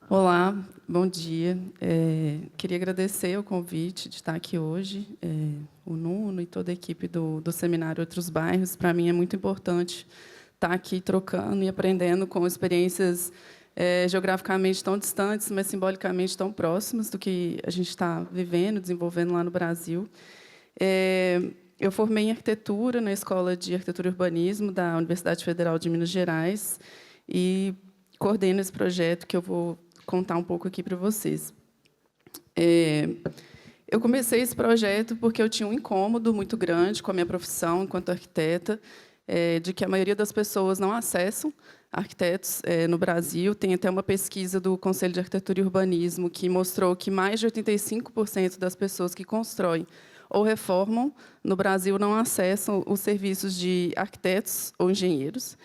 Olá, bom dia. Queria agradecer o convite de estar aqui hoje, o Nuno e toda a equipe do Seminário Outros Bairros. Para mim é muito importante estar aqui trocando e aprendendo com experiências geograficamente tão distantes, mas simbolicamente tão próximas do que a gente está vivendo, desenvolvendo lá no Brasil. Eu formei em arquitetura na Escola de Arquitetura e Urbanismo da Universidade Federal de Minas Gerais e coordeno esse projeto que eu vou contar um pouco aqui para vocês. Eu comecei esse projeto porque eu tinha um incômodo muito grande com a minha profissão enquanto arquiteta, de que a maioria das pessoas não acessam arquitetos no Brasil. Tem até uma pesquisa do Conselho de Arquitetura e Urbanismo que mostrou que mais de 85% das pessoas que constroem ou reformam no Brasil não acessam os serviços de arquitetos ou engenheiros.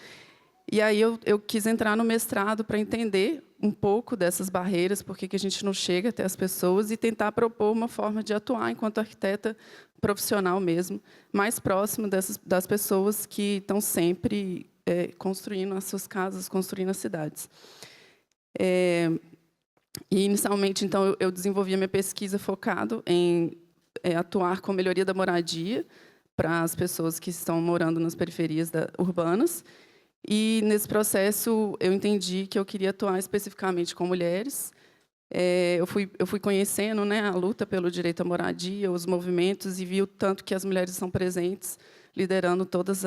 E aí eu quis entrar no mestrado para entender um pouco dessas barreiras, por que a gente não chega até as pessoas, e tentar propor uma forma de atuar enquanto arquiteta profissional mesmo, mais próximo das pessoas que estão sempre construindo as suas casas, construindo as cidades. E, inicialmente, então, eu desenvolvi a minha pesquisa focado em atuar com melhoria da moradia para as pessoas que estão morando nas periferias urbanas. E, nesse processo, eu entendi que eu queria atuar especificamente com mulheres. Eu fui conhecendo, né, a luta pelo direito à moradia, os movimentos, e vi o tanto que as mulheres são presentes, liderando todas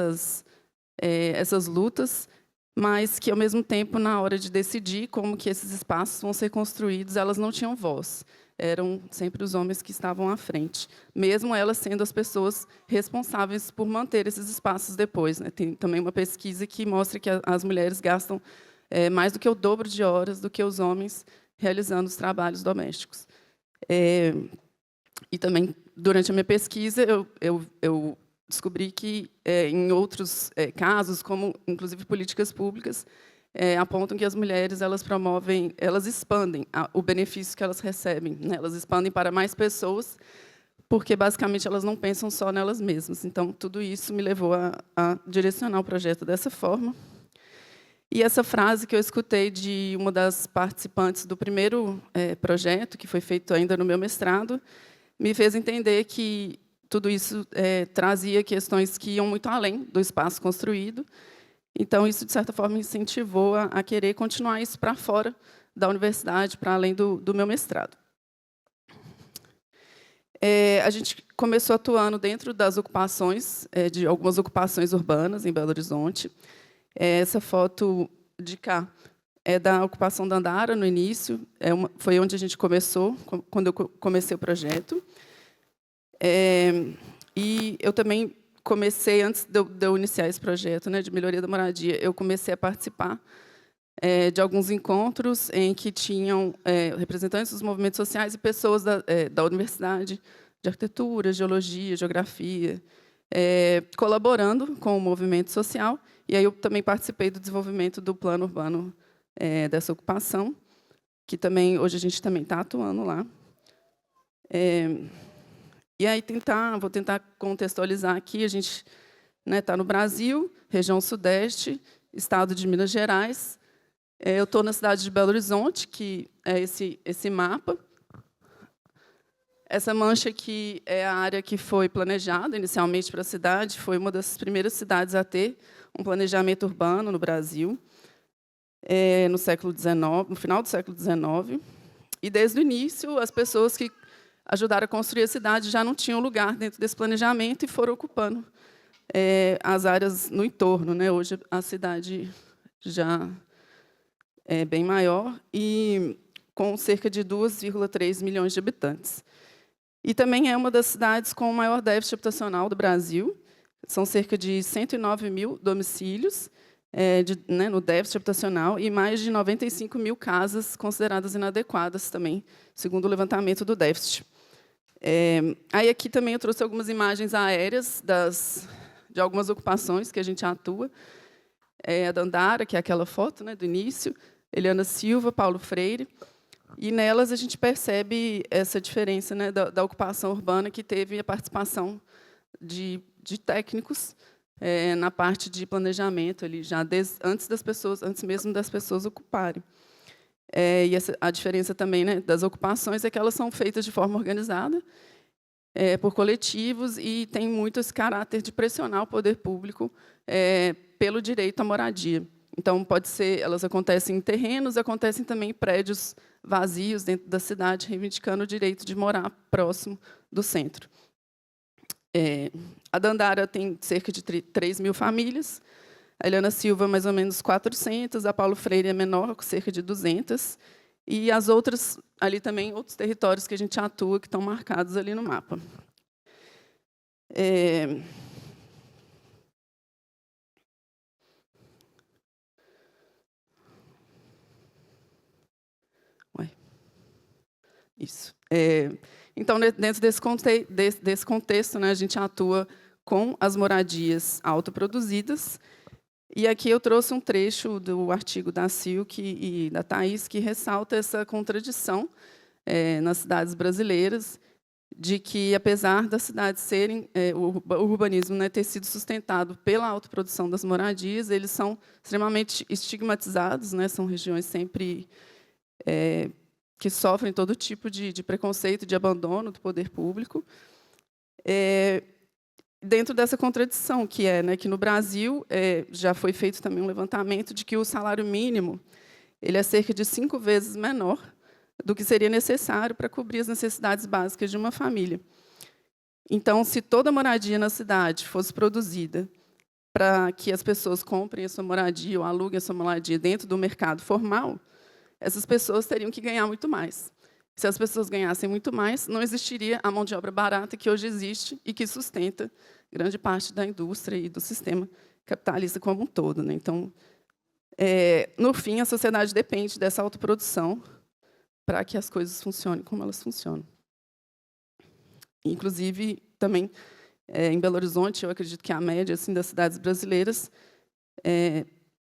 essas lutas, mas que, ao mesmo tempo, na hora de decidir como que esses espaços vão ser construídos, elas não tinham voz. Eram sempre os homens que estavam à frente, mesmo elas sendo as pessoas responsáveis por manter esses espaços depois, né? Tem também uma pesquisa que mostra que as mulheres gastam mais do que o dobro de horas do que os homens realizando os trabalhos domésticos. E também, durante a minha pesquisa, eu descobri que, em outros casos, como, inclusive, políticas públicas, apontam que as mulheres elas expandem o benefício que elas recebem, né? Elas expandem para mais pessoas, porque, basicamente, elas não pensam só nelas mesmas. Então, tudo isso me levou a direcionar o projeto dessa forma. E essa frase que eu escutei de uma das participantes do primeiro projeto, que foi feito ainda no meu mestrado, me fez entender que tudo isso trazia questões que iam muito além do espaço construído. Então, isso, de certa forma, me incentivou a querer continuar isso para fora da universidade, para além do meu mestrado. A gente começou atuando dentro das ocupações, de algumas ocupações urbanas em Belo Horizonte. Essa foto de cá é da ocupação da Andara, no início. Foi onde a gente começou, quando eu comecei o projeto. E eu também comecei, antes de eu iniciar esse projeto, né, de melhoria da moradia, eu comecei a participar de alguns encontros em que tinham representantes dos movimentos sociais e pessoas da Universidade de Arquitetura, Geologia, Geografia, colaborando com o movimento social. E aí eu também participei do desenvolvimento do plano urbano dessa ocupação, que também hoje a gente também está atuando lá. E aí vou tentar contextualizar aqui. A gente está no Brasil, região Sudeste, estado de Minas Gerais. Eu estou na cidade de Belo Horizonte, que é esse mapa. Essa mancha aqui é a área que foi planejada inicialmente para a cidade. Foi uma das primeiras cidades a ter um planejamento urbano no Brasil, no século XIX, no final do século XIX. E, desde o início, as pessoas que ajudaram a construir a cidade já não tinham lugar dentro desse planejamento e foram ocupando as áreas no entorno, né? Hoje, a cidade já é bem maior e com cerca de 2,3 milhões de habitantes. E também é uma das cidades com o maior déficit habitacional do Brasil. São cerca de 109 mil domicílios no déficit habitacional e mais de 95 mil casas consideradas inadequadas também, segundo o levantamento do déficit. Aí aqui também eu trouxe algumas imagens aéreas de algumas ocupações que a gente atua. A da Andara, que é aquela foto, né, do início, Eliana Silva, Paulo Freire. E nelas a gente percebe essa diferença, né, da ocupação urbana, que teve a participação de técnicos na parte de planejamento, ali, já antes mesmo das pessoas ocuparem. E a diferença também, né, das ocupações é que elas são feitas de forma organizada, por coletivos, e tem muito esse caráter de pressionar o poder público pelo direito à moradia. Então, elas acontecem em terrenos, acontecem também em prédios vazios dentro da cidade, reivindicando o direito de morar próximo do centro. A Dandara tem cerca de 3.000 famílias, a Eliana Silva, mais ou menos 400, a Paulo Freire é menor, com cerca de 200, e as outras, ali também, outros territórios que a gente atua, que estão marcados ali no mapa. Isso. Então, dentro desse contexto, né, a gente atua com as moradias autoproduzidas. E aqui eu trouxe um trecho do artigo da Silke e da Thaís, que ressalta essa contradição nas cidades brasileiras, de que, apesar das cidades serem, o urbanismo, né, ter sido sustentado pela autoprodução das moradias, eles são extremamente estigmatizados, né, são regiões sempre que sofrem todo tipo de preconceito, de abandono do poder público. Dentro dessa contradição, que né, que no Brasil já foi feito também um levantamento de que o salário mínimo ele é cerca de 5 vezes menor do que seria necessário para cobrir as necessidades básicas de uma família. Então, se toda moradia na cidade fosse produzida para que as pessoas comprem a sua moradia ou aluguem a sua moradia dentro do mercado formal, essas pessoas teriam que ganhar muito mais. Se as pessoas ganhassem muito mais, não existiria a mão de obra barata que hoje existe e que sustenta grande parte da indústria e do sistema capitalista como um todo, né? Então, no fim, a sociedade depende dessa autoprodução para que as coisas funcionem como elas funcionam. Inclusive, também, em Belo Horizonte, eu acredito que a média assim, das cidades brasileiras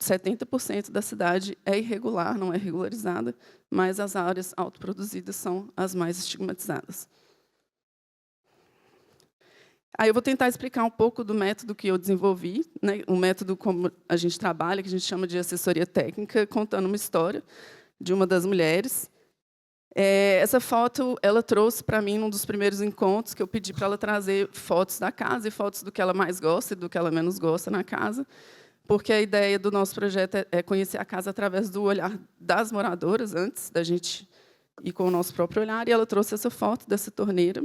70% da cidade é irregular, não é regularizada, mas as áreas autoproduzidas são as mais estigmatizadas. Aí eu vou tentar explicar um pouco do método que eu desenvolvi, né, um método como a gente trabalha, que a gente chama de assessoria técnica, contando uma história de uma das mulheres. Essa foto ela trouxe para mim, num dos primeiros encontros, que eu pedi para ela trazer fotos da casa e fotos do que ela mais gosta e do que ela menos gosta na casa, porque a ideia do nosso projeto é conhecer a casa através do olhar das moradoras, antes da gente ir com o nosso próprio olhar, e ela trouxe essa foto dessa torneira,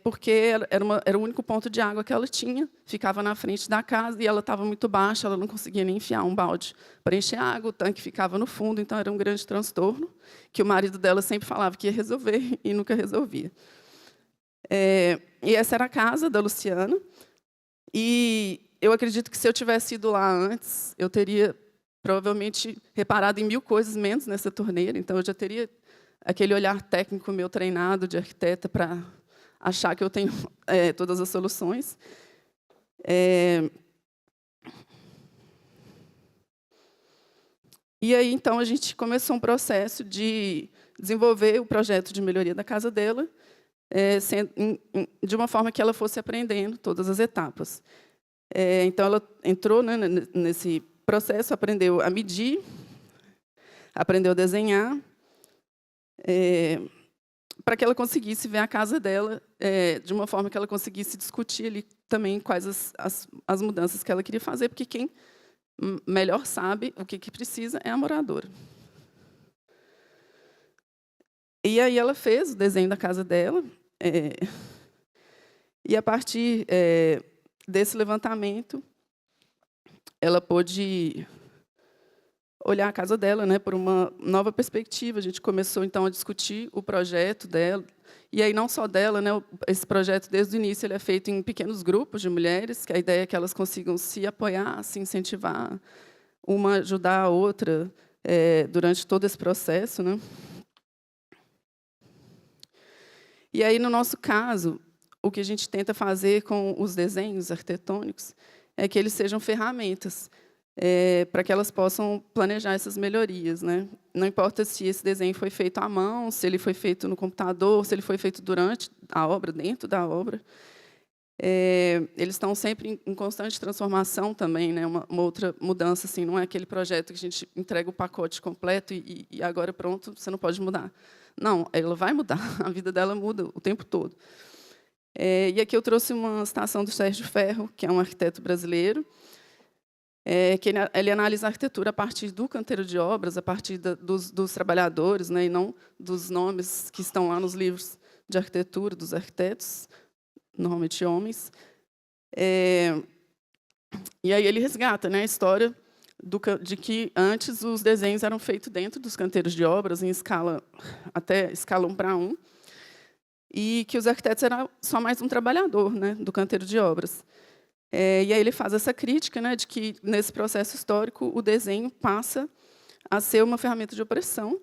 porque era o único ponto de água que ela tinha, ficava na frente da casa, e ela estava muito baixa, ela não conseguia nem enfiar um balde para encher água, o tanque ficava no fundo, então era um grande transtorno, que o marido dela sempre falava que ia resolver, e nunca resolvia. E essa era a casa da Luciana, e eu acredito que, se eu tivesse ido lá antes, eu teria provavelmente reparado em 1000 coisas menos nessa torneira. Então, eu já teria aquele olhar técnico meu treinado de arquiteta para achar que eu tenho todas as soluções. E aí, então, a gente começou um processo de desenvolver o projeto de melhoria da casa dela, de uma forma que ela fosse aprendendo todas as etapas. Então, ela entrou, né, nesse processo, aprendeu a medir, aprendeu a desenhar, para que ela conseguisse ver a casa dela de uma forma que ela conseguisse discutir ali também quais as mudanças que ela queria fazer, porque quem melhor sabe o que precisa é a moradora. E aí ela fez o desenho da casa dela, e, a partir desse levantamento, ela pôde olhar a casa dela, né, por uma nova perspectiva. A gente começou, então, a discutir o projeto dela, e aí não só dela, né, esse projeto, desde o início, ele é feito em pequenos grupos de mulheres, que a ideia é que elas consigam se apoiar, se incentivar, uma ajudar a outra durante todo esse processo, né. E aí, no nosso caso, o que a gente tenta fazer com os desenhos arquitetônicos é que eles sejam ferramentas para que elas possam planejar essas melhorias, né? Não importa se esse desenho foi feito à mão, se ele foi feito no computador, se ele foi feito durante a obra, dentro da obra. Eles estão sempre em constante transformação também, né? Uma outra mudança, assim, não é aquele projeto que a gente entrega o pacote completo e agora pronto, você não pode mudar. Não, ela vai mudar, a vida dela muda o tempo todo. E aqui eu trouxe uma citação do Sérgio Ferro, que é um arquiteto brasileiro, que ele analisa a arquitetura a partir do canteiro de obras, a partir dos trabalhadores, né, e não dos nomes que estão lá nos livros de arquitetura dos arquitetos, normalmente homens. E aí ele resgata, né, a história de que antes os desenhos eram feitos dentro dos canteiros de obras, em escala, até escala 1:1, e que os arquitetos eram só mais um trabalhador, né, do canteiro de obras. E aí ele faz essa crítica, né, de que, nesse processo histórico, o desenho passa a ser uma ferramenta de opressão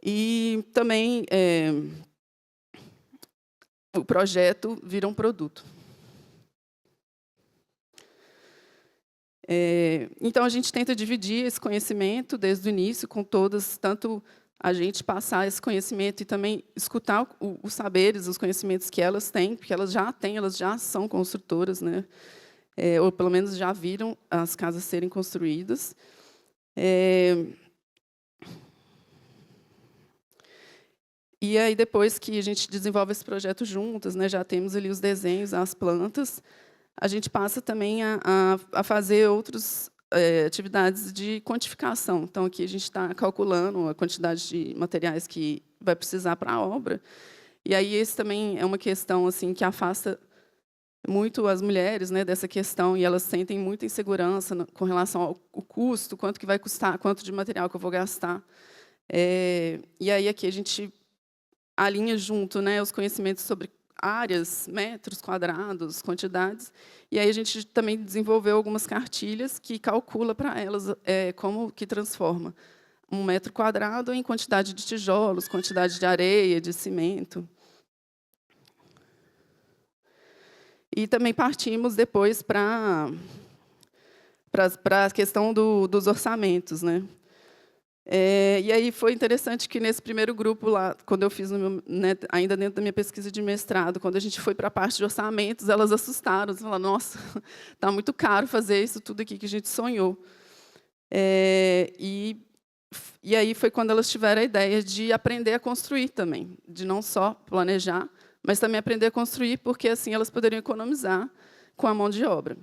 e também o projeto vira um produto. Então, a gente tenta dividir esse conhecimento desde o início, com todas, tanto a gente passar esse conhecimento e também escutar os saberes, os conhecimentos que elas têm, porque elas já têm, elas já são construtoras, né? Ou, pelo menos, já viram as casas serem construídas. E aí, depois que a gente desenvolve esse projeto juntas, né, já temos ali os desenhos, as plantas, a gente passa também a fazer outras atividades de quantificação. Então, aqui a gente está calculando a quantidade de materiais que vai precisar para a obra. E aí, esse também é uma questão assim que afasta muito as mulheres, né, dessa questão, e elas sentem muita insegurança com relação ao custo, quanto que vai custar, quanto de material que eu vou gastar. E aí, aqui a gente alinha junto, né, os conhecimentos sobre áreas, metros quadrados, quantidades, e aí a gente também desenvolveu algumas cartilhas que calcula para elas como que transforma 1 metro quadrado em quantidade de tijolos, quantidade de areia, de cimento. E também partimos depois para a questão dos orçamentos, né? E aí foi interessante que, nesse primeiro grupo, lá, quando eu fiz, ainda dentro da minha pesquisa de mestrado, quando a gente foi para a parte de orçamentos, elas assustaram, falaram, nossa, está muito caro fazer isso tudo aqui que a gente sonhou. E aí foi quando elas tiveram a ideia de aprender a construir também, de não só planejar, mas também aprender a construir, porque assim elas poderiam economizar com a mão de obra.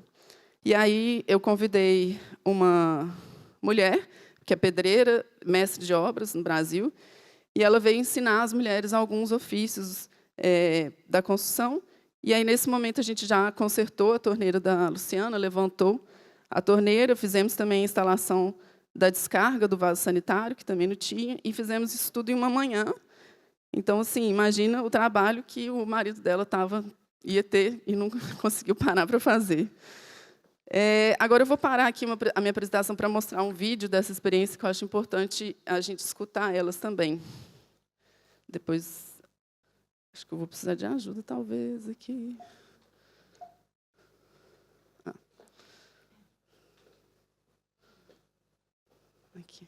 E aí eu convidei uma mulher, que é pedreira, mestre de obras no Brasil, e ela veio ensinar as mulheres alguns ofícios da construção. E aí, nesse momento, a gente já consertou a torneira da Luciana, levantou a torneira, fizemos também a instalação da descarga do vaso sanitário, que também não tinha, e fizemos isso tudo em uma manhã. Então, assim, imagina o trabalho que o marido dela ia ter e não conseguiu parar para fazer. Agora eu vou parar aqui a minha apresentação para mostrar um vídeo dessa experiência que eu acho importante a gente escutar elas também. Depois, acho que eu vou precisar de ajuda, talvez, aqui. Aqui.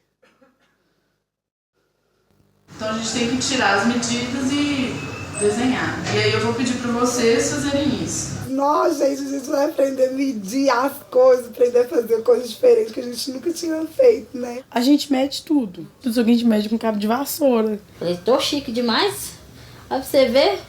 Então, a gente tem que tirar as medidas e desenhar. E aí eu vou pedir para vocês fazerem isso. Nós, gente, a gente vai aprender a medir as coisas, aprender a fazer coisas diferentes que a gente nunca tinha feito, né? A gente mede tudo. Tudo que a gente mede com cabo de vassoura. Falei, tô chique demais. Aí você vê,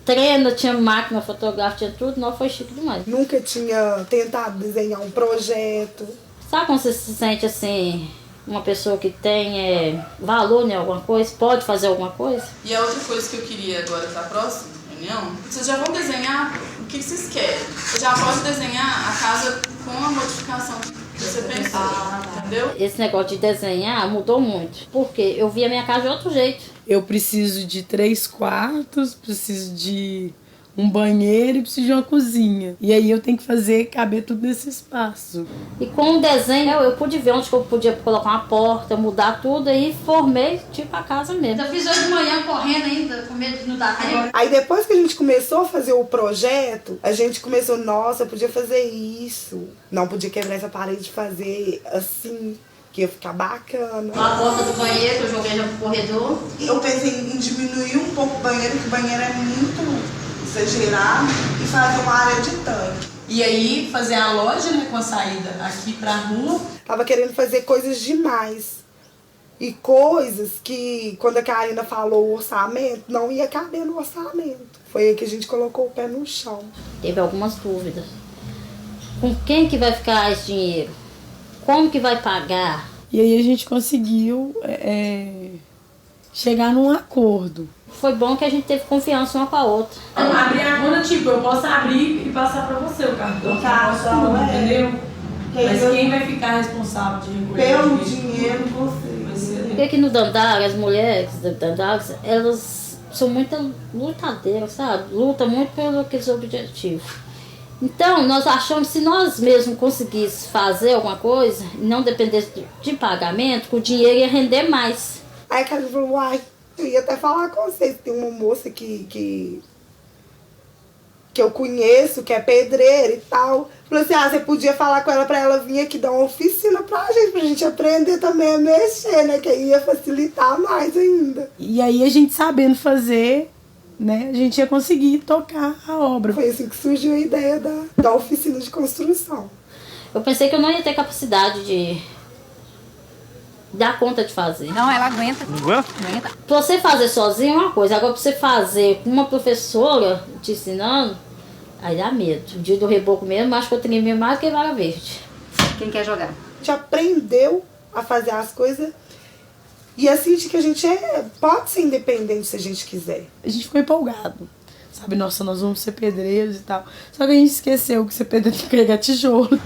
treina, tinha máquina fotográfica, tinha tudo, não foi chique demais. Nunca tinha tentado desenhar um projeto. Sabe quando você se sente assim, uma pessoa que tem valor em alguma coisa, pode fazer alguma coisa? E a outra coisa que eu queria agora para a próxima reunião, vocês já vão desenhar o que vocês querem. Você já pode desenhar a casa com a modificação que você pensou, entendeu? Esse negócio de desenhar mudou muito, porque eu via minha casa de outro jeito. Eu preciso de 3 quartos, preciso de um banheiro e preciso de uma cozinha. E aí eu tenho que fazer caber tudo nesse espaço. E com o desenho eu pude ver onde que eu podia colocar uma porta, mudar tudo, aí formei tipo a casa mesmo. Eu fiz hoje de manhã correndo ainda, com medo de não dar tempo. Aí depois que a gente começou a fazer o projeto, a gente começou, nossa, eu podia fazer isso. Não podia quebrar essa parede e fazer assim, que ia ficar bacana. A porta do banheiro, que eu joguei no corredor. Eu pensei em diminuir um pouco o banheiro, que o banheiro é muito exagerado e fazer uma área de tanque. E aí fazer a loja, né, com a saída aqui pra rua. Tava querendo fazer coisas demais. E coisas que, quando a Karina falou o orçamento, não ia caber no orçamento. Foi aí que a gente colocou o pé no chão. Teve algumas dúvidas. Com quem que vai ficar esse dinheiro? Como que vai pagar? E aí a gente conseguiu chegar num acordo. Foi bom que a gente teve confiança uma com a outra. Abrir a conta, tipo, eu posso abrir e passar pra você o cartão. Cartão, entendeu? Mas eu- quem vai ficar responsável de recolher Pelo o dinheiro, você. Porque aqui no Dandara, as mulheres do Dandara, elas são muito lutadeiras, sabe? Lutam muito pelos aqueles objetivos. Então, nós achamos que se nós mesmos conseguíssemos fazer alguma coisa, e não dependesse de pagamento, que o dinheiro ia render mais. Aí a Karina falou, uai, eu ia até falar com vocês, tem uma moça que eu conheço, que é pedreira e tal. Falei assim, você podia falar com ela pra ela vir aqui dar uma oficina pra gente aprender também a mexer, né? Que aí ia facilitar mais ainda. E aí a gente sabendo fazer, né, a gente ia conseguir tocar a obra. Foi assim que surgiu a ideia da oficina de construção. Eu pensei que eu não ia ter capacidade de dar conta de fazer. Não, ela aguenta. Pra você fazer sozinho é uma coisa, agora pra você fazer com uma professora te ensinando, aí dá medo. O dia do reboco mesmo, acho que eu tremia mais que vara verde. Quem quer jogar? A gente aprendeu a fazer as coisas e assim de que a gente pode ser independente se a gente quiser. A gente ficou empolgado. Sabe, nossa, nós vamos ser pedreiros e tal. Só que a gente esqueceu que ser pedreiro tem que carregar tijolo.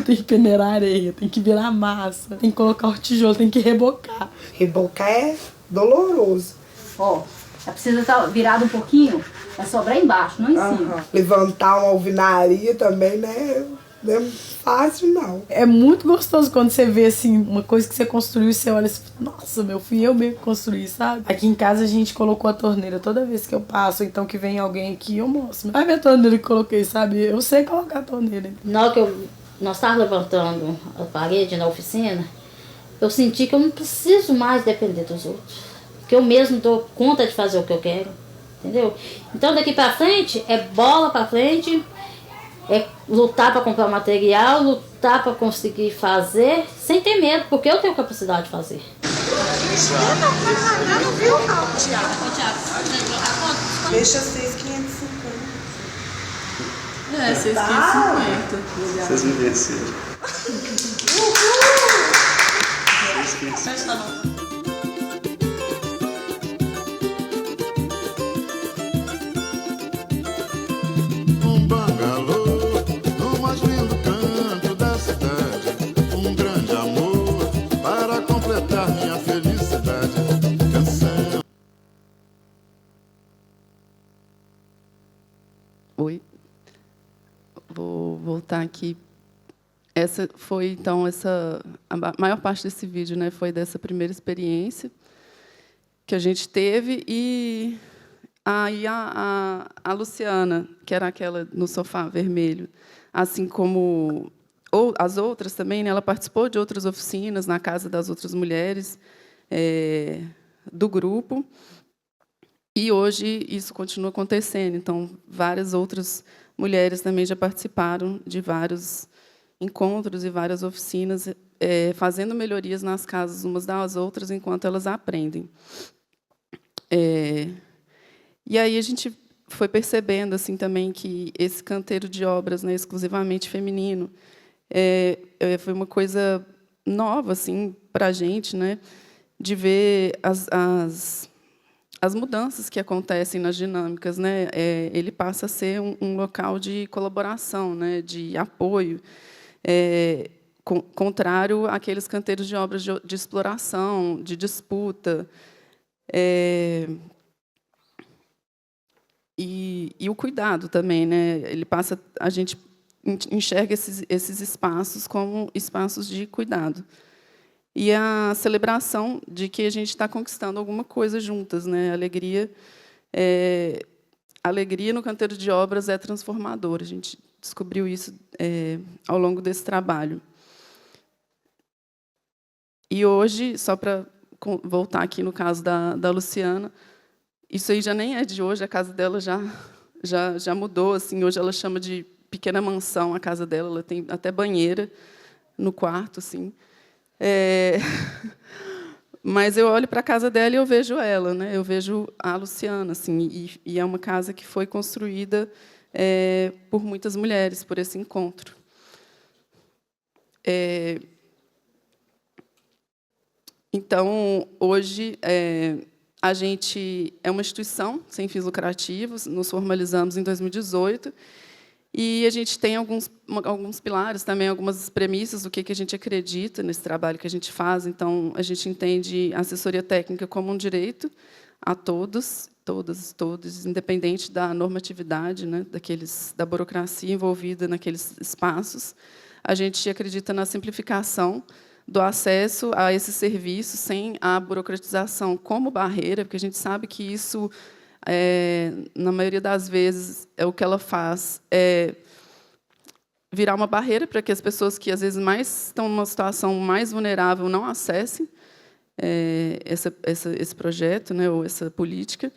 Tem que peneirar areia, tem que virar massa, tem que colocar o tijolo, tem que rebocar. Rebocar é doloroso. Ó, ela precisa estar virada um pouquinho, vai sobrar embaixo, não em cima. Levantar uma alvenaria também, né? Não é fácil, não. É muito gostoso quando você vê, assim, uma coisa que você construiu e você olha assim, nossa, meu, fui eu mesmo que construí, sabe? Aqui em casa a gente colocou a torneira toda vez que eu passo, então que vem alguém aqui, eu mostro. Olha a minha torneira que coloquei, sabe? Eu sei colocar a torneira. Na hora que nós estávamos levantando a parede na oficina, eu senti que eu não preciso mais depender dos outros. Que eu mesmo dou conta de fazer o que eu quero, entendeu? Então daqui pra frente é bola pra frente, é lutar para comprar material, lutar para conseguir fazer, sem ter medo, porque eu tenho capacidade de fazer. Deixa 6,550. É, 650. Vocês me venceram. Um bangalô, no mais lindo canto da cidade. Um grande amor para completar minha felicidade. Canção. Oi. Vou voltar aqui. Essa foi, então, a maior parte desse vídeo, né, foi dessa primeira experiência que a gente teve. E aí a Luciana, que era aquela no sofá vermelho, assim como as outras também, né, ela participou de outras oficinas na casa das outras mulheres do grupo. E hoje isso continua acontecendo. Então, várias outras mulheres também já participaram de vários encontros e várias oficinas, fazendo melhorias nas casas umas das outras enquanto elas aprendem. E aí a gente foi percebendo assim também que esse canteiro de obras, né, exclusivamente feminino, foi uma coisa nova assim para a gente, né, de ver as mudanças que acontecem nas dinâmicas, né? Ele passa a ser um local de colaboração, né, de apoio, contrário àqueles canteiros de obras de exploração, de disputa. E o cuidado também, né? A gente enxerga esses espaços como espaços de cuidado. E a celebração de que a gente está conquistando alguma coisa juntas, né? Alegria no canteiro de obras é transformadora. A gente descobriu isso ao longo desse trabalho. E hoje, só para voltar aqui no caso da Luciana, Isso aí já nem é de hoje, a casa dela já mudou. Assim, hoje ela chama de pequena mansão a casa dela, ela tem até banheira no quarto. Assim. Mas eu olho para a casa dela e eu vejo ela, né? Eu vejo a Luciana. Assim, e é uma casa que foi construída por muitas mulheres, por esse encontro. Então, hoje, a gente é uma instituição sem fins lucrativos, nos formalizamos em 2018, e a gente tem alguns pilares, também algumas premissas do que a gente acredita nesse trabalho que a gente faz. Então, a gente entende a assessoria técnica como um direito a todos, todos, independente da normatividade, né, da burocracia envolvida naqueles espaços. A gente acredita na simplificação do acesso a esses serviços sem a burocratização como barreira, porque a gente sabe que isso, na maioria das vezes, o que ela faz é virar uma barreira para que as pessoas que, às vezes, mais estão numa situação mais vulnerável não acessem esse projeto, né, ou essa política.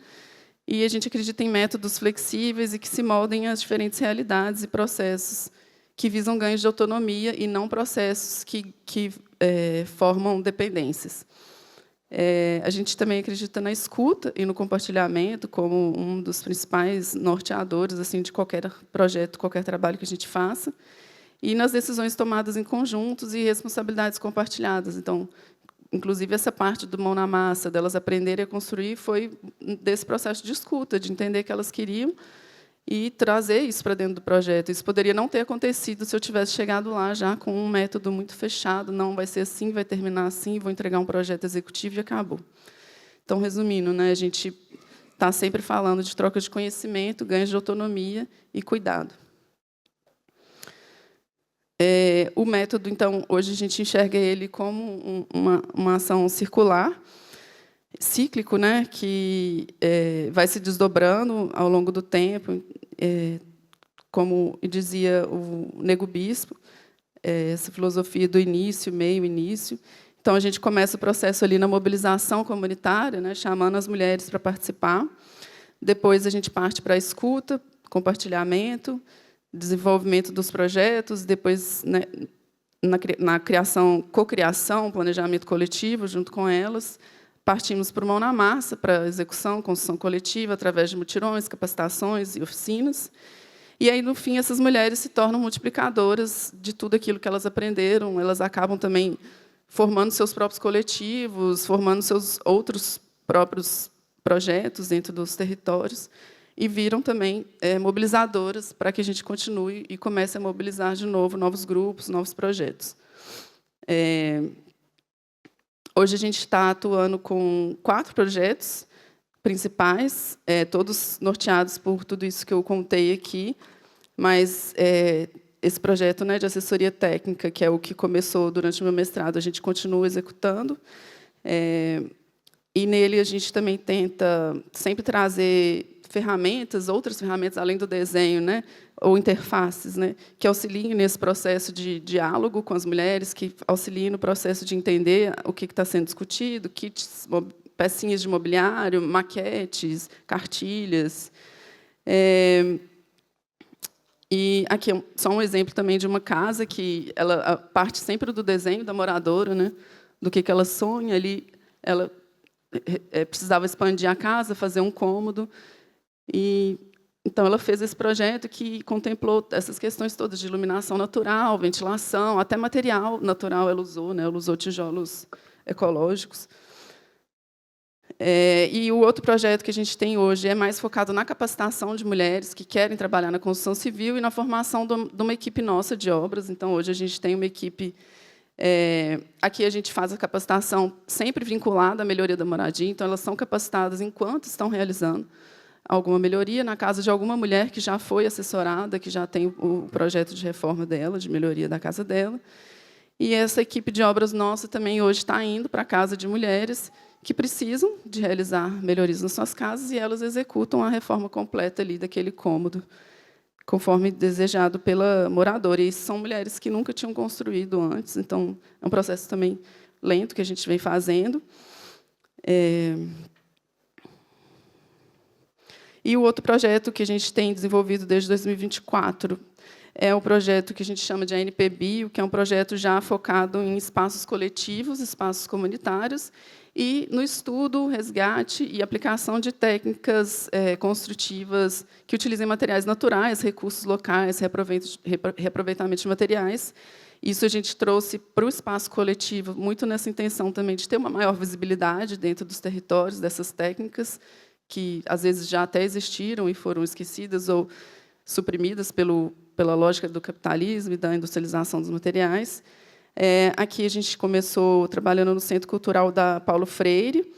E a gente acredita em métodos flexíveis e que se moldem às diferentes realidades e processos que visam ganhos de autonomia e não processos que formam dependências. A gente também acredita na escuta e no compartilhamento como um dos principais norteadores assim, de qualquer projeto, qualquer trabalho que a gente faça, e nas decisões tomadas em conjuntos e responsabilidades compartilhadas. Então, inclusive, essa parte do mão na massa, delas aprenderem a construir, foi desse processo de escuta, de entender que elas queriam e trazer isso para dentro do projeto. Isso poderia não ter acontecido se eu tivesse chegado lá já com um método muito fechado, não vai ser assim, vai terminar assim, vou entregar um projeto executivo e acabou. Então, resumindo, né, a gente está sempre falando de troca de conhecimento, ganhos de autonomia e cuidado. O método, então, hoje a gente enxerga ele como uma ação circular, cíclico, né, que vai se desdobrando ao longo do tempo, como dizia o Nego Bispo, essa filosofia do início, meio, início. Então, a gente começa o processo ali na mobilização comunitária, né, chamando as mulheres para participar. Depois, a gente parte para a escuta, compartilhamento, desenvolvimento dos projetos, depois, né, na criação, cocriação, planejamento coletivo, junto com elas. Partimos para o mão na massa, para execução, construção coletiva, através de mutirões, capacitações e oficinas. E aí, no fim, essas mulheres se tornam multiplicadoras de tudo aquilo que elas aprenderam. Elas acabam também formando seus próprios coletivos, formando seus outros próprios projetos dentro dos territórios, e viram também mobilizadoras para que a gente continue e comece a mobilizar de novo novos grupos, novos projetos. Hoje a gente está atuando com 4 projetos principais, todos norteados por tudo isso que eu contei aqui, mas esse projeto, né, de assessoria técnica, que é o que começou durante o meu mestrado, a gente continua executando, e nele a gente também tenta sempre trazer ferramentas, outras ferramentas além do desenho, né, ou interfaces, né, que auxiliem nesse processo de diálogo com as mulheres, que auxiliem no processo de entender o que está sendo discutido, kits, pecinhas de mobiliário, maquetes, cartilhas. E aqui é só um exemplo também de uma casa que ela parte sempre do desenho da moradora, né, do que ela sonha ali. Ela precisava expandir a casa, fazer um cômodo. E então ela fez esse projeto que contemplou essas questões todas de iluminação natural, ventilação, até material natural ela usou, né? Ela usou tijolos ecológicos. E o outro projeto que a gente tem hoje é mais focado na capacitação de mulheres que querem trabalhar na construção civil e na formação de uma equipe nossa de obras. Então, hoje a gente tem uma equipe. Aqui a gente faz a capacitação sempre vinculada à melhoria da moradia. Então, elas são capacitadas enquanto estão realizando alguma melhoria na casa de alguma mulher que já foi assessorada, que já tem o projeto de reforma dela, de melhoria da casa dela. E essa equipe de obras nossa também hoje está indo para a casa de mulheres que precisam de realizar melhorias nas suas casas, e elas executam a reforma completa ali daquele cômodo, conforme desejado pela moradora. E são mulheres que nunca tinham construído antes, então é um processo também lento que a gente vem fazendo. E o outro projeto que a gente tem desenvolvido desde 2024 é o projeto que a gente chama de ANP-Bio, que é um projeto já focado em espaços coletivos, espaços comunitários, e no estudo, resgate e aplicação de técnicas construtivas que utilizem materiais naturais, recursos locais, reaproveitamento de materiais. Isso a gente trouxe para o espaço coletivo, muito nessa intenção também de ter uma maior visibilidade dentro dos territórios dessas técnicas, que às vezes já até existiram e foram esquecidas ou suprimidas pela lógica do capitalismo e da industrialização dos materiais. Aqui a gente começou trabalhando no Centro Cultural da Paulo Freire.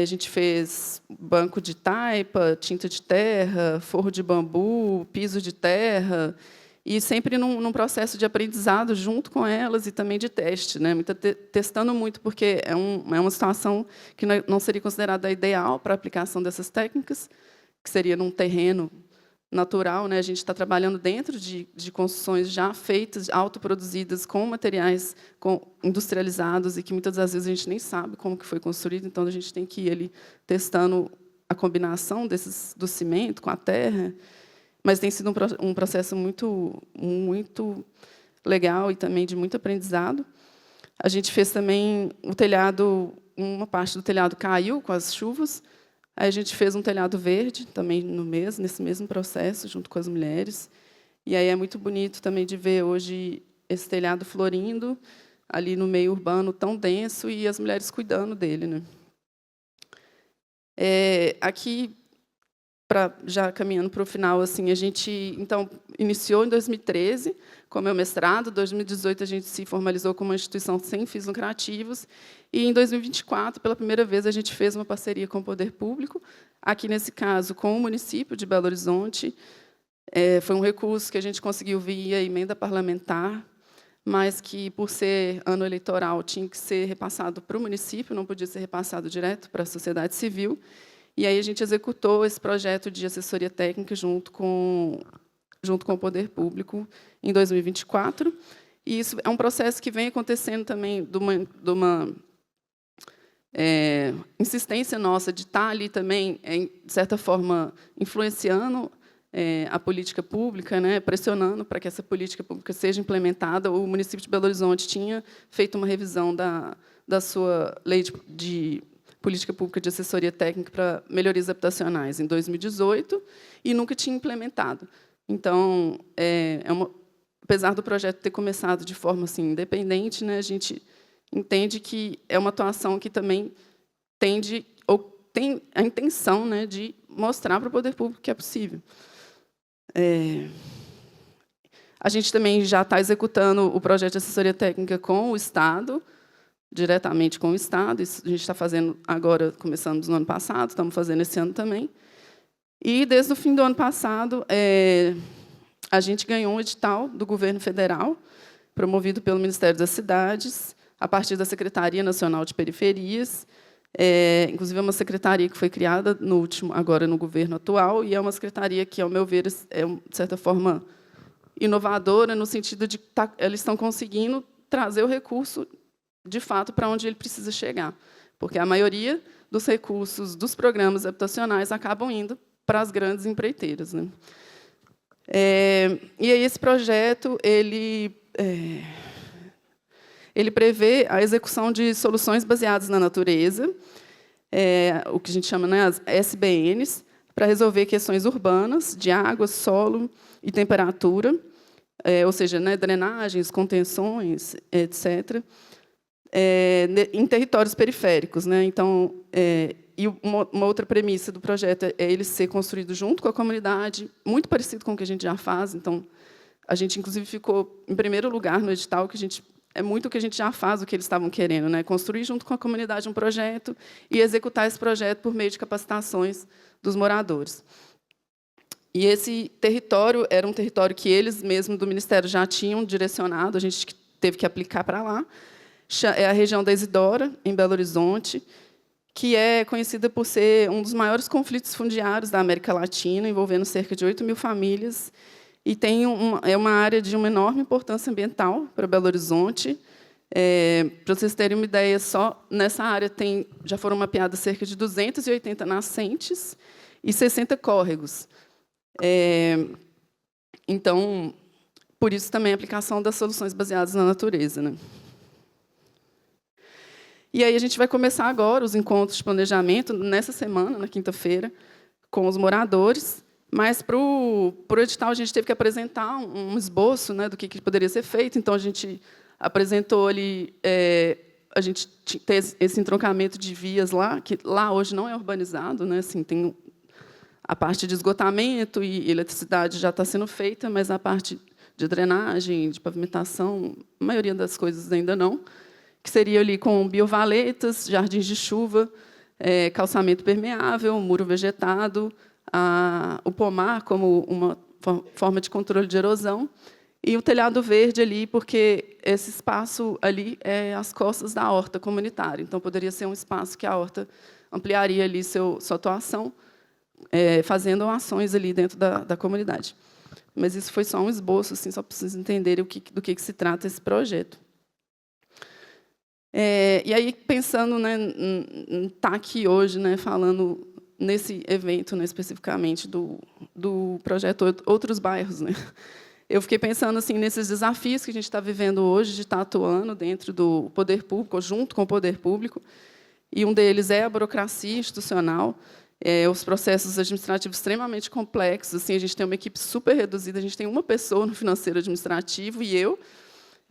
A gente fez banco de taipa, tinta de terra, forro de bambu, piso de terra, e sempre num processo de aprendizado junto com elas e também de teste, né? Testando muito, porque é uma situação que não seria considerada ideal para a aplicação dessas técnicas, que seria num terreno natural, né? A gente está trabalhando dentro de construções já feitas, autoproduzidas, com materiais industrializados e que muitas das vezes a gente nem sabe como que foi construído, então a gente tem que ir ali testando a combinação do cimento com a terra, mas tem sido um processo muito, muito legal e também de muito aprendizado. A gente fez também o telhado, uma parte do telhado caiu com as chuvas. Aí a gente fez um telhado verde, também nesse mesmo processo, junto com as mulheres. E aí é muito bonito também de ver hoje esse telhado florindo, ali no meio urbano tão denso, e as mulheres cuidando dele, né? Aqui, já caminhando para o final, assim, a gente então iniciou em 2013 com o meu mestrado. Em 2018 a gente se formalizou como uma instituição sem fins lucrativos, e em 2024, pela primeira vez, a gente fez uma parceria com o poder público, aqui nesse caso com o município de Belo Horizonte. Foi um recurso que a gente conseguiu via emenda parlamentar, mas que, por ser ano eleitoral, tinha que ser repassado para o município, não podia ser repassado direto para a sociedade civil. E aí a gente executou esse projeto de assessoria técnica junto com o poder público em 2024. E isso é um processo que vem acontecendo também de uma insistência nossa de estar ali também, de certa forma, influenciando a política pública, né, pressionando para que essa política pública seja implementada. O município de Belo Horizonte tinha feito uma revisão da sua lei de política pública de assessoria técnica para melhorias habitacionais em 2018 e nunca tinha implementado. Então, apesar do projeto ter começado de forma assim, independente, né, a gente entende que é uma atuação que também tem a intenção, né, de mostrar para o poder público que é possível. A gente também já está executando o projeto de assessoria técnica com o Estado, diretamente com o Estado. Isso a gente está fazendo agora, começando no ano passado, estamos fazendo esse ano também. E, desde o fim do ano passado, a gente ganhou um edital do governo federal, promovido pelo Ministério das Cidades, a partir da Secretaria Nacional de Periferias. Inclusive, é uma secretaria que foi criada agora no governo atual, e é uma secretaria que, ao meu ver, é, de certa forma, inovadora, no sentido de que eles estão conseguindo trazer o recurso, de fato, para onde ele precisa chegar. Porque a maioria dos recursos dos programas habitacionais acabam indo para as grandes empreiteiras, né? E aí esse projeto ele prevê a execução de soluções baseadas na natureza, o que a gente chama, né, as SBNs, para resolver questões urbanas de água, solo e temperatura, ou seja, né, drenagens, contenções, etc., em territórios periféricos, né? Então, e uma outra premissa do projeto é ele ser construído junto com a comunidade, muito parecido com o que a gente já faz. Então, a gente, inclusive, ficou em primeiro lugar no edital, que é muito o que a gente já faz, o que eles estavam querendo, né? Construir junto com a comunidade um projeto e executar esse projeto por meio de capacitações dos moradores. E esse território era um território que eles mesmos do Ministério já tinham direcionado, a gente teve que aplicar para lá. É a região da Isidora, em Belo Horizonte, que é conhecida por ser um dos maiores conflitos fundiários da América Latina, envolvendo cerca de 8.000 famílias, e é uma área de uma enorme importância ambiental para Belo Horizonte. Para vocês terem uma ideia, só nessa área já foram mapeadas cerca de 280 nascentes, e 60 córregos. Então, por isso também a aplicação das soluções baseadas na natureza, né? E aí a gente vai começar agora os encontros de planejamento nessa semana, na quinta-feira, com os moradores. Mas para o edital a gente teve que apresentar um esboço, né, do que poderia ser feito. Então a gente apresentou ali, a gente tem esse entroncamento de vias lá, que lá hoje não é urbanizado, né? Assim, tem a parte de esgotamento e eletricidade já está sendo feita, mas a parte de drenagem, de pavimentação, a maioria das coisas ainda não, que seria ali com biovaletas, jardins de chuva, calçamento permeável, muro vegetado, o pomar como uma forma de controle de erosão, e o telhado verde ali, porque esse espaço ali é as costas da horta comunitária. Então, poderia ser um espaço que a horta ampliaria ali sua atuação, fazendo ações ali dentro da comunidade. Mas isso foi só um esboço, assim, só para vocês entenderem do que se trata esse projeto. E aí, pensando, né, em estar aqui hoje, né, falando nesse evento, né, especificamente do projeto Outros Bairros, né, eu fiquei pensando assim nesses desafios que a gente está vivendo hoje, de estar atuando dentro do poder público, junto com o poder público, e um deles é a burocracia institucional, os processos administrativos extremamente complexos. Assim, a gente tem uma equipe super reduzida, a gente tem uma pessoa no financeiro administrativo e eu.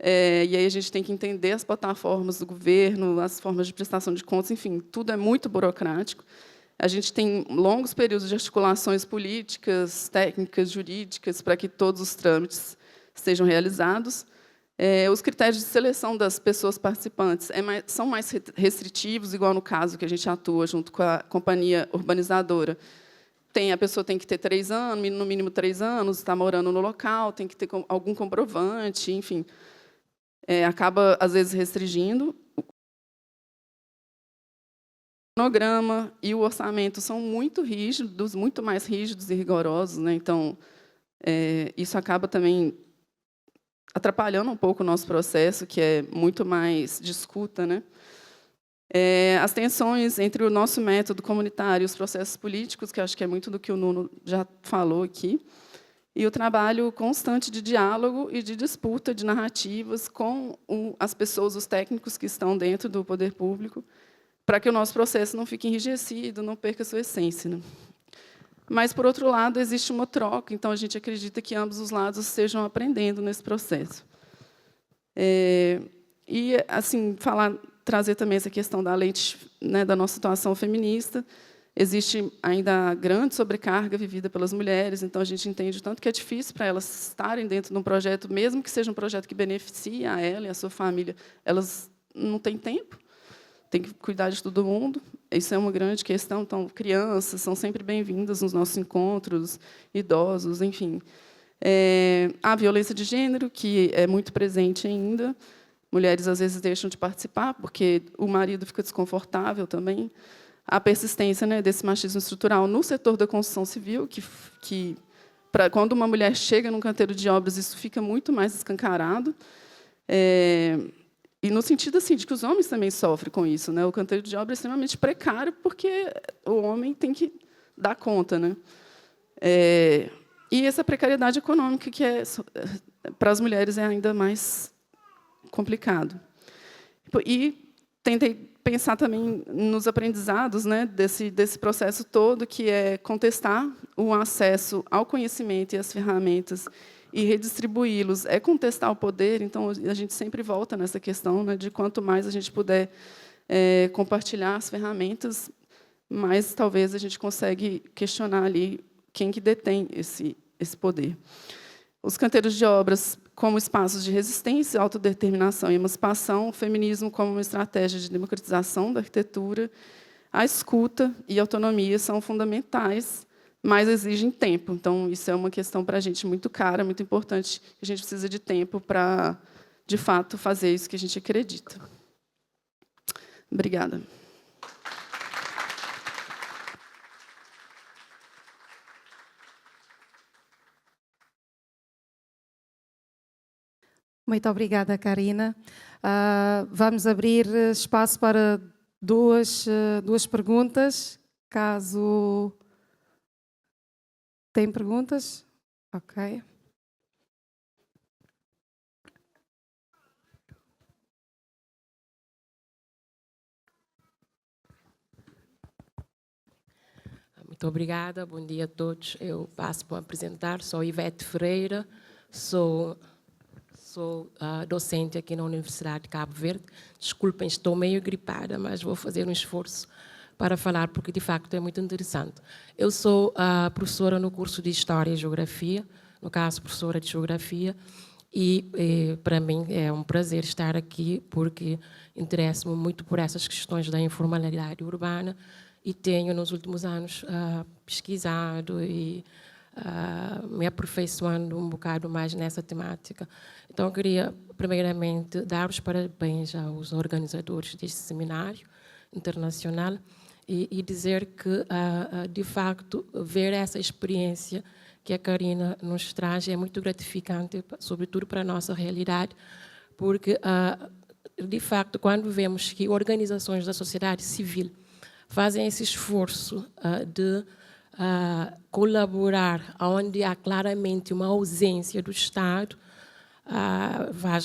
E aí a gente tem que entender as plataformas do governo, as formas de prestação de contas, enfim, tudo é muito burocrático. A gente tem longos períodos de articulações políticas, técnicas, jurídicas, para que todos os trâmites sejam realizados. Os critérios de seleção das pessoas participantes são mais restritivos, igual no caso que a gente atua junto com a companhia urbanizadora. A pessoa tem que ter 3 anos, no mínimo 3 anos, está morando no local, tem que ter algum comprovante, enfim. Acaba, às vezes, restringindo. O cronograma e o orçamento são muito rígidos, muito mais rígidos e rigorosos, né? Então, isso acaba também atrapalhando um pouco o nosso processo, que é muito mais de escuta, né? As tensões entre o nosso método comunitário e os processos políticos, que acho que é muito do que o Nuno já falou aqui, e o trabalho constante de diálogo e de disputa de narrativas com as pessoas, os técnicos que estão dentro do poder público, para que o nosso processo não fique enrijecido, não perca sua essência, né? Mas, por outro lado, existe uma troca, então a gente acredita que ambos os lados estejam aprendendo nesse processo. E, assim, trazer também essa questão da lente, né, da nossa situação feminista. Existe ainda grande sobrecarga vivida pelas mulheres, então a gente entende o tanto que é difícil para elas estarem dentro de um projeto, mesmo que seja um projeto que beneficie a ela e a sua família, elas não têm tempo, têm que cuidar de todo mundo. Isso é uma grande questão. Então, crianças são sempre bem-vindas nos nossos encontros, idosos, enfim. A violência de gênero, que é muito presente ainda. Mulheres, às vezes, deixam de participar, porque o marido fica desconfortável também. A persistência, né, desse machismo estrutural no setor da construção civil, que quando uma mulher chega num canteiro de obras, isso fica muito mais escancarado. E no sentido assim, de que os homens também sofrem com isso, né? O canteiro de obra é extremamente precário, porque o homem tem que dar conta, né? E essa precariedade econômica, que para as mulheres é ainda mais complicado. E tentei pensar também nos aprendizados, né, desse processo todo, que é contestar o acesso ao conhecimento e às ferramentas e redistribuí-los, é contestar o poder. Então, a gente sempre volta nessa questão, né, de quanto mais a gente puder compartilhar as ferramentas, mais talvez a gente consegue questionar ali quem que detém esse poder. Os canteiros de obras como espaços de resistência, autodeterminação e emancipação, o feminismo como uma estratégia de democratização da arquitetura, a escuta e a autonomia são fundamentais, mas exigem tempo. Então, isso é uma questão para a gente muito cara, muito importante, que a gente precisa de tempo para, de fato, fazer isso que a gente acredita. Obrigada. Muito obrigada, Karina. Vamos abrir espaço para duas perguntas, caso Tem perguntas? Ok. Muito obrigada, bom dia a todos. Eu passo para apresentar, sou Ivete Ferreira, sou docente aqui na Universidade de Cabo Verde. Desculpem, estou meio gripada, mas vou fazer um esforço para falar, porque de facto é muito interessante. Eu sou professora no curso de História e Geografia, no caso, professora de Geografia, e para mim é um prazer estar aqui, porque interesso-me muito por essas questões da informalidade urbana, e tenho, nos últimos anos, pesquisado e me aperfeiçoando um bocado mais nessa temática. Então, eu queria, primeiramente, dar os parabéns aos organizadores deste seminário internacional e dizer que, de facto, ver essa experiência que a Karina nos traz é muito gratificante, sobretudo para a nossa realidade, porque, de facto, quando vemos que organizações da sociedade civil fazem esse esforço de colaborar onde há claramente uma ausência do Estado,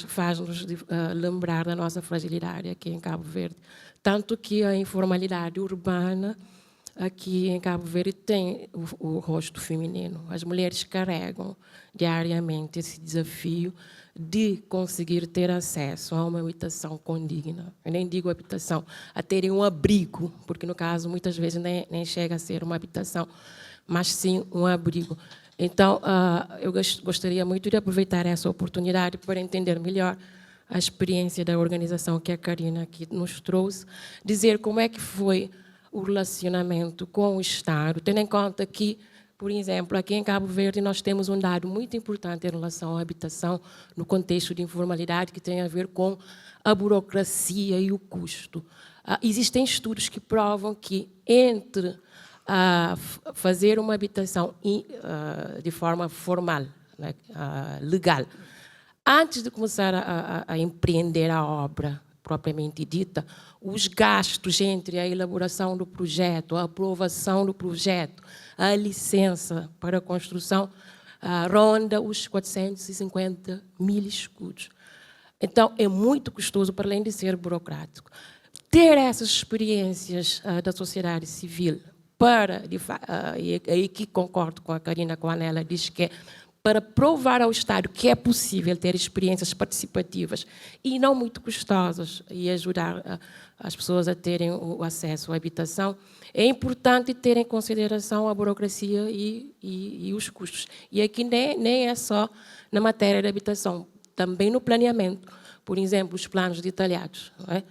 faz-nos lembrar da nossa fragilidade aqui em Cabo Verde. Tanto que a informalidade urbana aqui em Cabo Verde tem o rosto feminino. As mulheres carregam diariamente esse desafio de conseguir ter acesso a uma habitação condigna. Eu nem digo habitação, a terem um abrigo, porque, no caso, muitas vezes nem chega a ser uma habitação, mas sim um abrigo. Então, eu gostaria muito de aproveitar essa oportunidade para entender melhor a experiência da organização que a Karina aqui nos trouxe, dizer como é que foi o relacionamento com o Estado, tendo em conta que, por exemplo, aqui em Cabo Verde nós temos um dado muito importante em relação à habitação, no contexto de informalidade, que tem a ver com a burocracia e o custo. Existem estudos que provam que entre fazer uma habitação de forma formal, né, legal, antes de começar a empreender a obra propriamente dita, os gastos entre a elaboração do projeto, a aprovação do projeto, a licença para a construção, ronda os 450 mil escudos. Então, é muito custoso, para além de ser burocrático. Ter essas experiências da sociedade civil para, e aí que concordo com a Karina quando ela diz que é para provar ao Estado que é possível ter experiências participativas e não muito custosas e ajudar as pessoas a terem o acesso à habitação, é importante ter em consideração a burocracia e os custos. E aqui nem é só na matéria da habitação, também no planeamento. Por exemplo, os planos detalhados. Não é?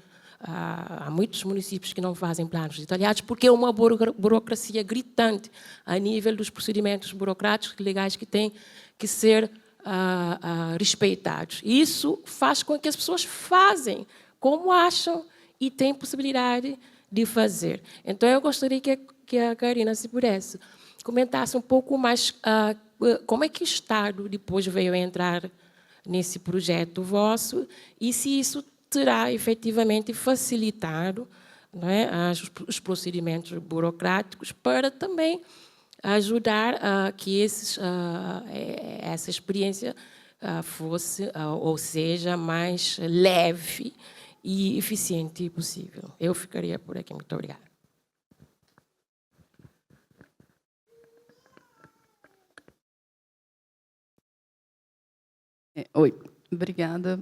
Há muitos municípios que não fazem planos detalhados porque é uma burocracia gritante a nível dos procedimentos burocráticos e legais que têm que ser respeitados. Isso faz com que as pessoas fazem como acham e têm possibilidade de fazer. Então, eu gostaria que a Karina, se pudesse, comentasse um pouco mais como é que o Estado depois veio a entrar nesse projeto vosso e se isso terá efetivamente facilitado, não é, os procedimentos burocráticos para também ajudar a que essa experiência fosse, ou seja, mais leve e eficiente possível. Eu ficaria por aqui. Muito obrigada. Oi, obrigada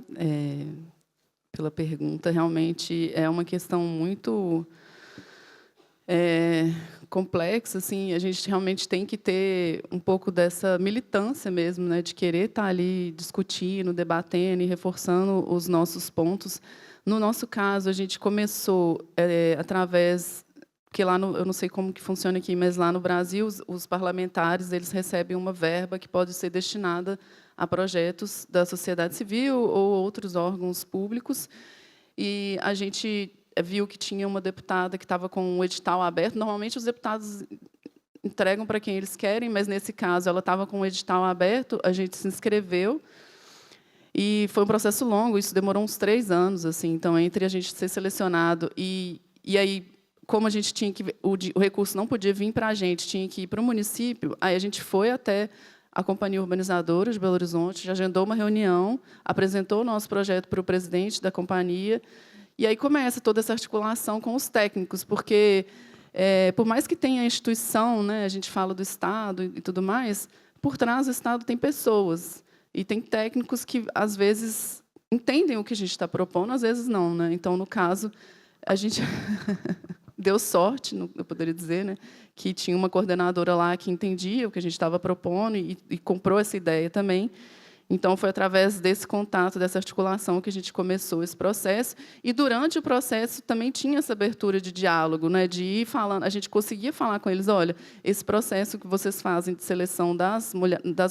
pela pergunta. Realmente é uma questão muito complexa. Assim, a gente realmente tem que ter um pouco dessa militância mesmo, né, de querer estar ali discutindo, debatendo e reforçando os nossos pontos. No nosso caso, a gente começou através, porque lá eu não sei como que funciona aqui, mas lá no Brasil os parlamentares eles recebem uma verba que pode ser destinada a projetos da sociedade civil ou outros órgãos públicos. E a gente viu que tinha uma deputada que estava com um edital aberto. Normalmente, os deputados entregam para quem eles querem, mas, nesse caso, ela estava com um edital aberto, a gente se inscreveu, e foi um processo longo, isso demorou uns 3 anos. Assim. Então, entre a gente ser selecionado e aí como a gente tinha que o recurso não podia vir para a gente, tinha que ir para o município, aí a gente foi até a Companhia Urbanizadora de Belo Horizonte, já agendou uma reunião, apresentou o nosso projeto para o presidente da companhia, e aí começa toda essa articulação com os técnicos, porque, por mais que tenha a instituição, né, a gente fala do Estado e tudo mais, por trás do Estado tem pessoas, e tem técnicos que, às vezes, entendem o que a gente está propondo, às vezes não. Né? Então, no caso, a gente deu sorte, eu poderia dizer, né, que tinha uma coordenadora lá que entendia o que a gente estava propondo e comprou essa ideia também. Então, foi através desse contato, dessa articulação, que a gente começou esse processo. E, durante o processo, também tinha essa abertura de diálogo, né, de ir falando. A gente conseguia falar com eles, olha, esse processo que vocês fazem de seleção das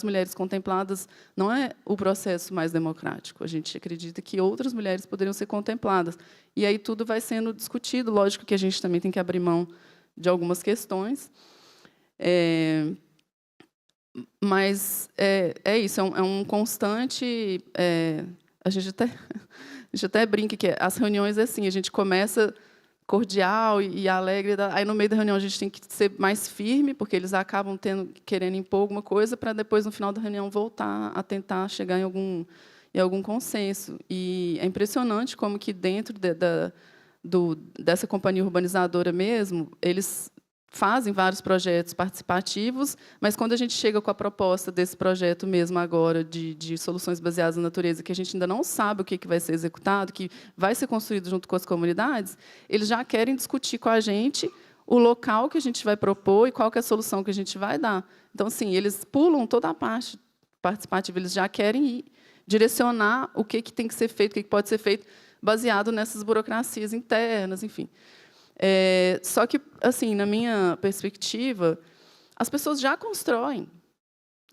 mulheres contempladas não é o processo mais democrático. A gente acredita que outras mulheres poderiam ser contempladas. E aí tudo vai sendo discutido. Lógico que a gente também tem que abrir mão de algumas questões. Mas é isso, é um constante... a gente até brinca que as reuniões é assim, a gente começa cordial e alegre, aí, no meio da reunião, a gente tem que ser mais firme, porque eles acabam querendo impor alguma coisa, para depois, no final da reunião, voltar a tentar chegar em algum consenso. E é impressionante como que, dentro dessa companhia urbanizadora mesmo, eles fazem vários projetos participativos, mas, quando a gente chega com a proposta desse projeto mesmo agora, de soluções baseadas na natureza, que a gente ainda não sabe o que vai ser executado, que vai ser construído junto com as comunidades, eles já querem discutir com a gente o local que a gente vai propor e qual que é a solução que a gente vai dar. Então, assim, eles pulam toda a parte participativa, eles já querem direcionar o que tem que ser feito, o que pode ser feito, baseado nessas burocracias internas, enfim. Só que, assim, na minha perspectiva, as pessoas já constroem.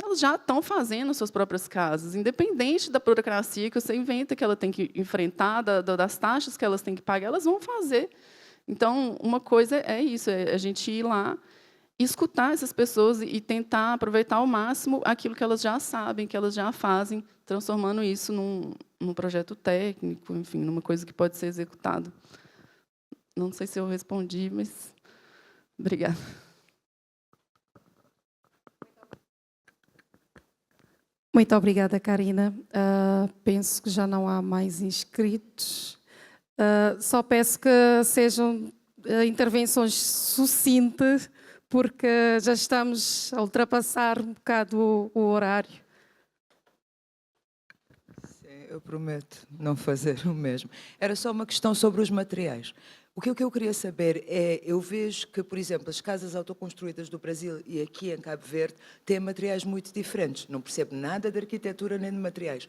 Elas já estão fazendo as suas próprias casas, independente da burocracia que você inventa que ela tem que enfrentar, das taxas que elas têm que pagar, elas vão fazer. Então, uma coisa é isso, é a gente ir lá, escutar essas pessoas e tentar aproveitar ao máximo aquilo que elas já sabem, que elas já fazem, transformando isso num projeto técnico, enfim, numa coisa que pode ser executada. Não sei se eu respondi, mas obrigada. Muito obrigada, Karina. Penso que já não há mais inscritos. Só peço que sejam intervenções sucintas, porque já estamos a ultrapassar um bocado o horário. Sim, eu prometo não fazer o mesmo. Era só uma questão sobre os materiais. O que eu queria saber é, eu vejo que, por exemplo, as casas autoconstruídas do Brasil e aqui em Cabo Verde têm materiais muito diferentes. Não percebo nada de arquitetura nem de materiais.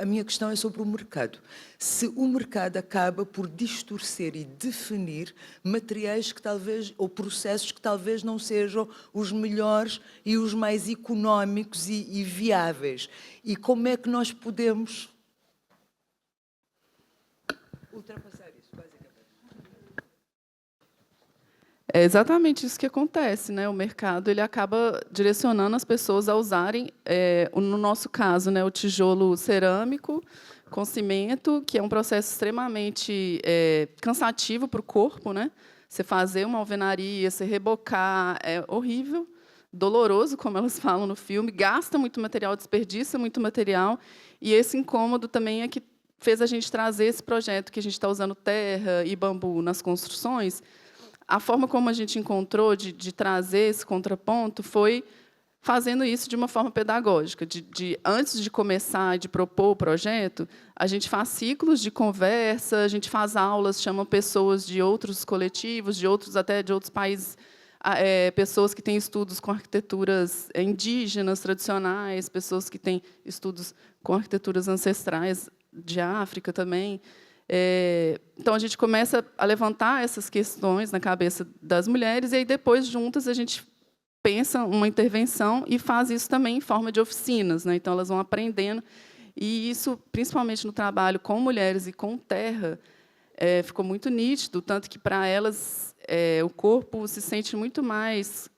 A minha questão é sobre o mercado. Se o mercado acaba por distorcer e definir materiais que talvez, ou processos que talvez não sejam os melhores e os mais económicos e viáveis. E como é que nós podemos ultrapassar isso, basicamente? É exatamente isso que acontece, né? O mercado ele acaba direcionando as pessoas a usarem, no nosso caso, né, o tijolo cerâmico com cimento, que é um processo extremamente cansativo para o corpo, né? Você fazer uma alvenaria, você rebocar, é horrível, doloroso, como elas falam no filme, gasta muito material, desperdiça muito material, e esse incômodo também é que fez a gente trazer esse projeto que a gente está usando terra e bambu nas construções. A forma como a gente encontrou de trazer esse contraponto foi fazendo isso de uma forma pedagógica. Antes de começar, de propor o projeto, a gente faz ciclos de conversa, a gente faz aulas, chama pessoas de outros coletivos, até de outros países, pessoas que têm estudos com arquiteturas indígenas, tradicionais, pessoas que têm estudos com arquiteturas ancestrais de África também. Então, a gente começa a levantar essas questões na cabeça das mulheres, e aí, depois, juntas, a gente pensa uma intervenção e faz isso também em forma de oficinas, né? Então, elas vão aprendendo. E isso, principalmente no trabalho com mulheres e com terra, ficou muito nítido, tanto que, para elas, o corpo se sente muito mais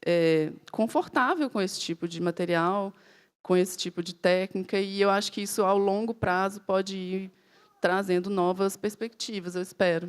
confortável com esse tipo de material, com esse tipo de técnica, e eu acho que isso, ao longo prazo, pode ir trazendo novas perspectivas, eu espero.